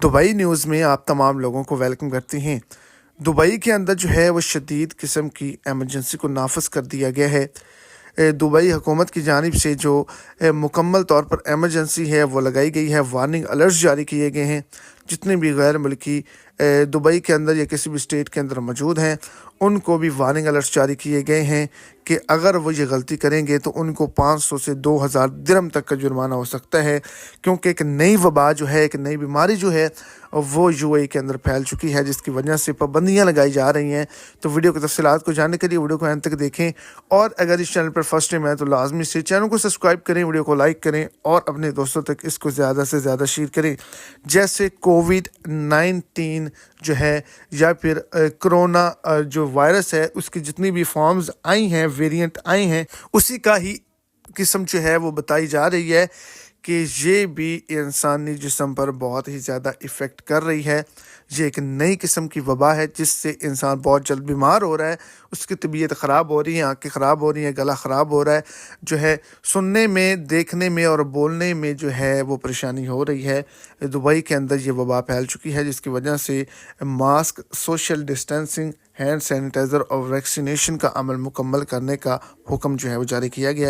Dubai news में आप तमाम लोगों को वेलकम करते हैं। दुबई के अंदर जो है वो शदीद किस्म की एमरजेंसी को नाफिज कर दिया गया है। दुबई हुकूमत की जानिब से जो मुकम्मल तौर पर एमरजेंसी है वो लगाई गई है। वार्निंग अलर्ट्स जारी किए गए हैं। जितने भी गैर मुल्की दुबई के अंदर या किसी भी स्टेट के अंदर मौजूद हैं उनको भी वार्निंग अलर्ट्स जारी किए गए हैं कि अगर वो ये गलती करेंगे तो उनको 500 से 2000 दिरहम तक का जुर्माना हो सकता है, क्योंकि एक नई वबा जो है, एक नई बीमारी जो है वो यूएई के अंदर फैल चुकी है, जिसकी वजह से पाबंदियां लगाई जा रही हैं। तो वीडियो की तफसीलात को जानने के लिए वीडियो को अंत तक देखें, और अगर इस चैनल पर फर्स्ट टाइम है तो लाजमी से चैनल को सब्सक्राइब करें, वीडियो को लाइक करें और अपने दोस्तों तक इसको ज़्यादा से ज़्यादा शेयर करें। जैसे कोविड-19 जो है या फिर कोरोना जो वायरस है उसकी जितनी भी फॉर्म्स आई हैं, वेरिएंट आए हैं, उसी का ही किस्म जो है वो बताई जा रही है कि ये भी इंसानी जिस्म पर बहुत ही ज़्यादा इफ़ेक्ट कर रही है। ये एक नई किस्म की वबा है जिससे इंसान बहुत जल्द बीमार हो रहा है, उसकी तबीयत ख़राब हो रही है, आंखें ख़राब हो रही हैं, गला ख़राब हो रहा है, जो है सुनने में, देखने में और बोलने में जो है वो परेशानी हो रही है। दुबई के अंदर ये वबा फैल चुकी है, जिसकी वजह से mask, social distancing, hand sanitizer और वैक्सीनेशन का अमल मुकम्मल करने का हुक्म जो है वो जारी किया गया है।